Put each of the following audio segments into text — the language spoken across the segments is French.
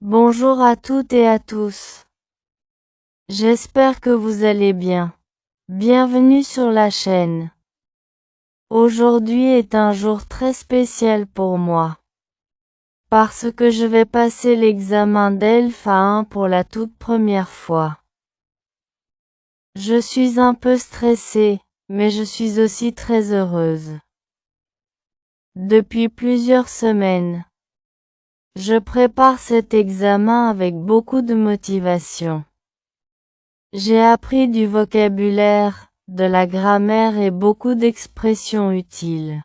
Bonjour à toutes et à tous. J'espère que vous allez bien. Bienvenue sur la chaîne. Aujourd'hui est un jour très spécial pour moi. Parce que je vais passer l'examen d'ELF A1 pour la toute première fois. Je suis un peu stressée, mais je suis aussi très heureuse. Depuis plusieurs semaines, je prépare cet examen avec beaucoup de motivation. J'ai appris du vocabulaire, de la grammaire et beaucoup d'expressions utiles.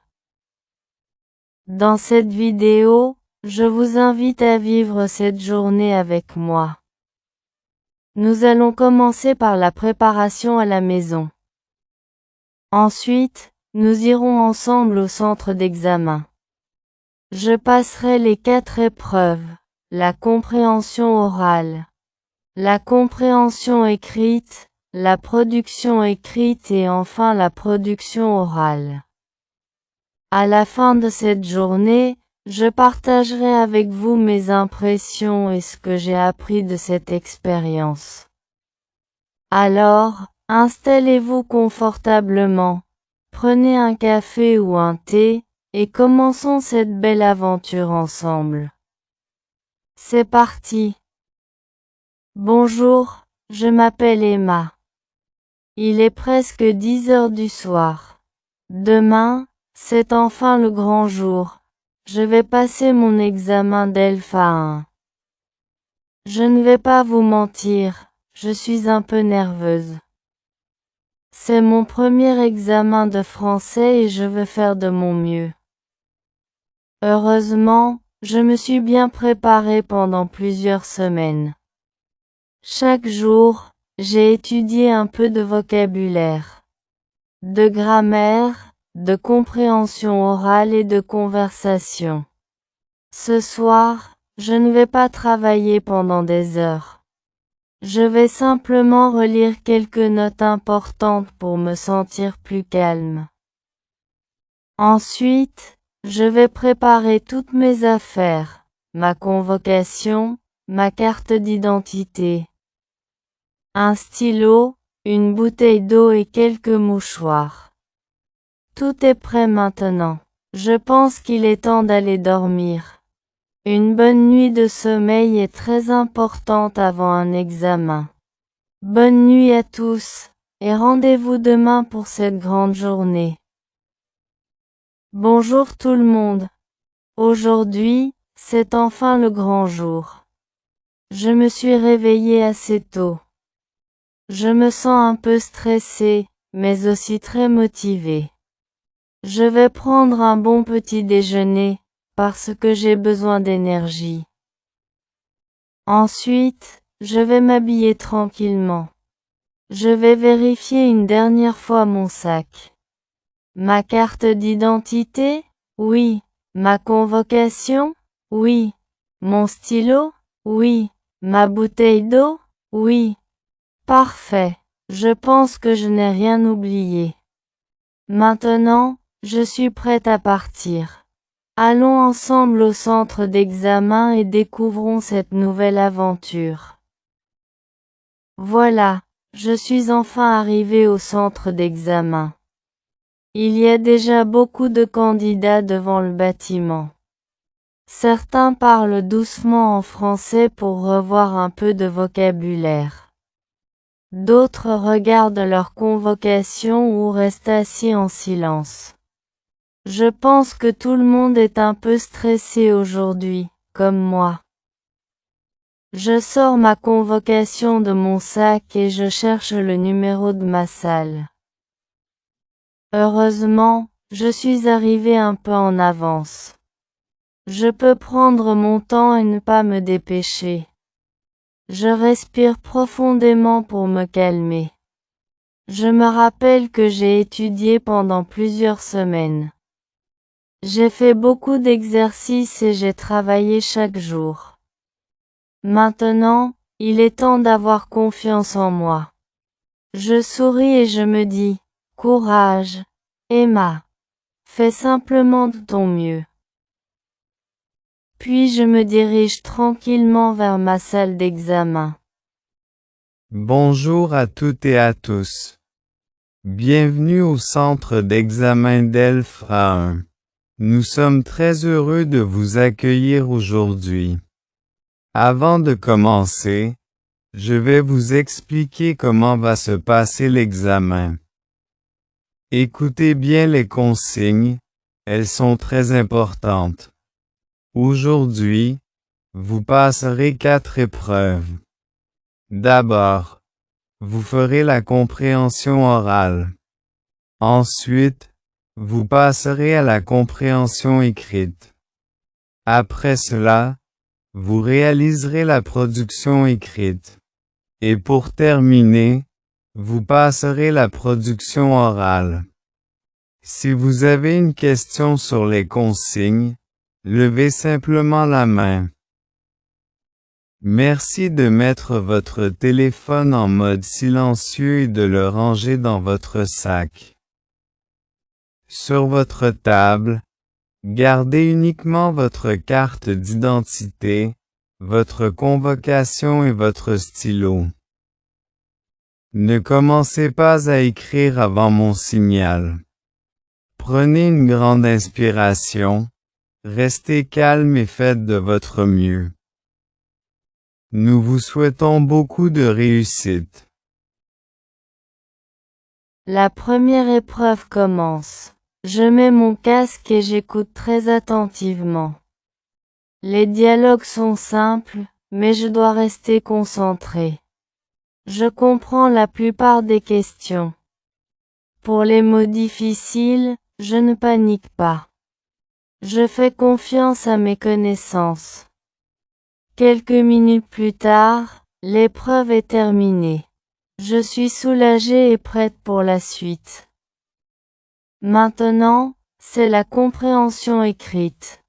Dans cette vidéo, je vous invite à vivre cette journée avec moi. Nous allons commencer par la préparation à la maison. Ensuite, nous irons ensemble au centre d'examen. Je passerai les 4 épreuves, la compréhension orale, la compréhension écrite, la production écrite et enfin la production orale. À la fin de cette journée, je partagerai avec vous mes impressions et ce que j'ai appris de cette expérience. Alors, installez-vous confortablement, prenez un café ou un thé, et commençons cette belle aventure ensemble. C'est parti! Bonjour, je m'appelle Emma. Il est presque 10 heures du soir. Demain, c'est enfin le grand jour. Je vais passer mon examen d'ELF A1. Je ne vais pas vous mentir, je suis un peu nerveuse. C'est mon premier examen de français et je veux faire de mon mieux. Heureusement, je me suis bien préparée pendant plusieurs semaines. Chaque jour, j'ai étudié un peu de vocabulaire, de grammaire, de compréhension orale et de conversation. Ce soir, je ne vais pas travailler pendant des heures. Je vais simplement relire quelques notes importantes pour me sentir plus calme. Ensuite, je vais préparer toutes mes affaires, ma convocation, ma carte d'identité, un stylo, une bouteille d'eau et quelques mouchoirs. Tout est prêt maintenant. Je pense qu'il est temps d'aller dormir. Une bonne nuit de sommeil est très importante avant un examen. Bonne nuit à tous, et rendez-vous demain pour cette grande journée. Bonjour tout le monde. Aujourd'hui, c'est enfin le grand jour. Je me suis réveillée assez tôt. Je me sens un peu stressée, mais aussi très motivée. Je vais prendre un bon petit déjeuner, parce que j'ai besoin d'énergie. Ensuite, je vais m'habiller tranquillement. Je vais vérifier une dernière fois mon sac. Ma carte d'identité? Oui. Ma convocation? Oui. Mon stylo? Oui. Ma bouteille d'eau? Oui. Parfait. Je pense que je n'ai rien oublié. Maintenant, je suis prête à partir. Allons ensemble au centre d'examen et découvrons cette nouvelle aventure. Voilà, je suis enfin arrivée au centre d'examen. Il y a déjà beaucoup de candidats devant le bâtiment. Certains parlent doucement en français pour revoir un peu de vocabulaire. D'autres regardent leur convocation ou restent assis en silence. Je pense que tout le monde est un peu stressé aujourd'hui, comme moi. Je sors ma convocation de mon sac et je cherche le numéro de ma salle. Heureusement, je suis arrivé un peu en avance. Je peux prendre mon temps et ne pas me dépêcher. Je respire profondément pour me calmer. Je me rappelle que j'ai étudié pendant plusieurs semaines. J'ai fait beaucoup d'exercices et j'ai travaillé chaque jour. Maintenant, il est temps d'avoir confiance en moi. Je souris et je me dis, courage, Emma. Fais simplement de ton mieux. Puis je me dirige tranquillement vers ma salle d'examen. Bonjour à toutes et à tous. Bienvenue au centre d'examen DELF A1. Nous sommes très heureux de vous accueillir aujourd'hui. Avant de commencer, je vais vous expliquer comment va se passer l'examen. Écoutez bien les consignes, elles sont très importantes. Aujourd'hui, vous passerez 4 épreuves. D'abord, vous ferez la compréhension orale. Ensuite, vous passerez à la compréhension écrite. Après cela, vous réaliserez la production écrite. Et pour terminer, vous passerez la production orale. Si vous avez une question sur les consignes, levez simplement la main. Merci de mettre votre téléphone en mode silencieux et de le ranger dans votre sac. Sur votre table, gardez uniquement votre carte d'identité, votre convocation et votre stylo. Ne commencez pas à écrire avant mon signal. Prenez une grande inspiration, restez calme et faites de votre mieux. Nous vous souhaitons beaucoup de réussite. La première épreuve commence. Je mets mon casque et j'écoute très attentivement. Les dialogues sont simples, mais je dois rester concentré. Je comprends la plupart des questions. Pour les mots difficiles, je ne panique pas. Je fais confiance à mes connaissances. Quelques minutes plus tard, l'épreuve est terminée. Je suis soulagée et prête pour la suite. Maintenant, c'est la compréhension écrite.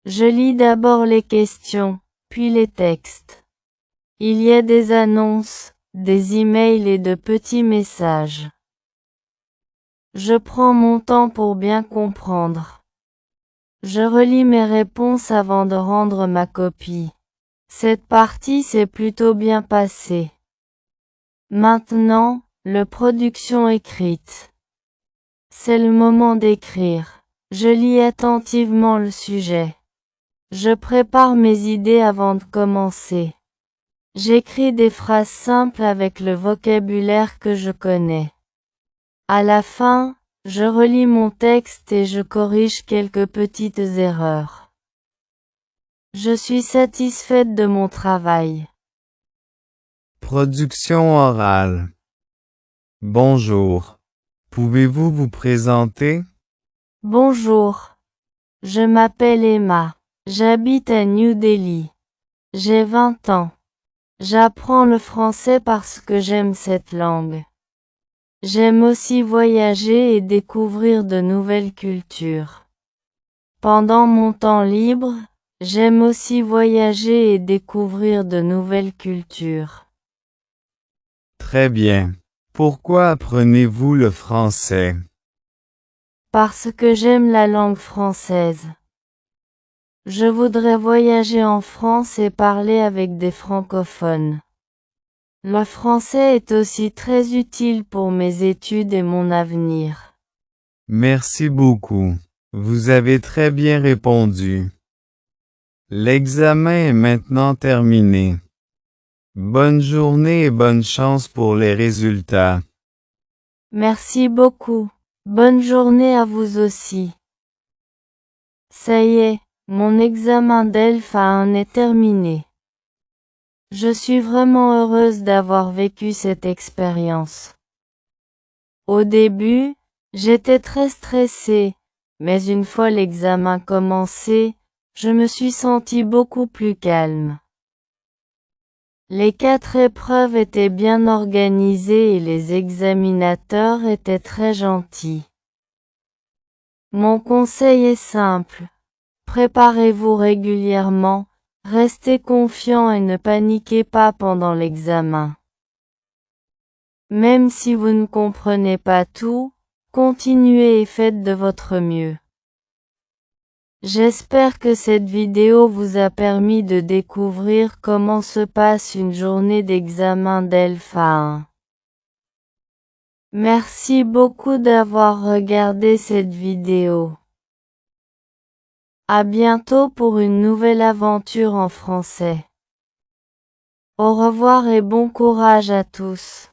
Je lis d'abord les questions, puis les textes. Il y a des annonces, des emails et de petits messages. Je prends mon temps pour bien comprendre. Je relis mes réponses avant de rendre ma copie. Cette partie s'est plutôt bien passée. Maintenant, la production écrite. C'est le moment d'écrire. Je lis attentivement le sujet. Je prépare mes idées avant de commencer. J'écris des phrases simples avec le vocabulaire que je connais. À la fin, je relis mon texte et je corrige quelques petites erreurs. Je suis satisfaite de mon travail. Production orale. Bonjour. Pouvez-vous vous présenter? Bonjour. Je m'appelle Emma. J'habite à New Delhi. J'ai 20 ans. J'apprends le français parce que j'aime cette langue. J'aime aussi voyager et découvrir de nouvelles cultures. Pendant mon temps libre, j'aime aussi voyager et découvrir de nouvelles cultures. Très bien. Pourquoi apprenez-vous le français? Parce que j'aime la langue française. Je voudrais voyager en France et parler avec des francophones. Le français est aussi très utile pour mes études et mon avenir. Merci beaucoup. Vous avez très bien répondu. L'examen est maintenant terminé. Bonne journée et bonne chance pour les résultats. Merci beaucoup. Bonne journée à vous aussi. Ça y est, mon examen DELF A1 est terminé. Je suis vraiment heureuse d'avoir vécu cette expérience. Au début, j'étais très stressée, mais une fois l'examen commencé, je me suis sentie beaucoup plus calme. Les 4 épreuves étaient bien organisées et les examinateurs étaient très gentils. Mon conseil est simple. Préparez-vous régulièrement, restez confiant et ne paniquez pas pendant l'examen. Même si vous ne comprenez pas tout, continuez et faites de votre mieux. J'espère que cette vidéo vous a permis de découvrir comment se passe une journée d'examen DELF A1. Merci beaucoup d'avoir regardé cette vidéo. À bientôt pour une nouvelle aventure en français. Au revoir et bon courage à tous.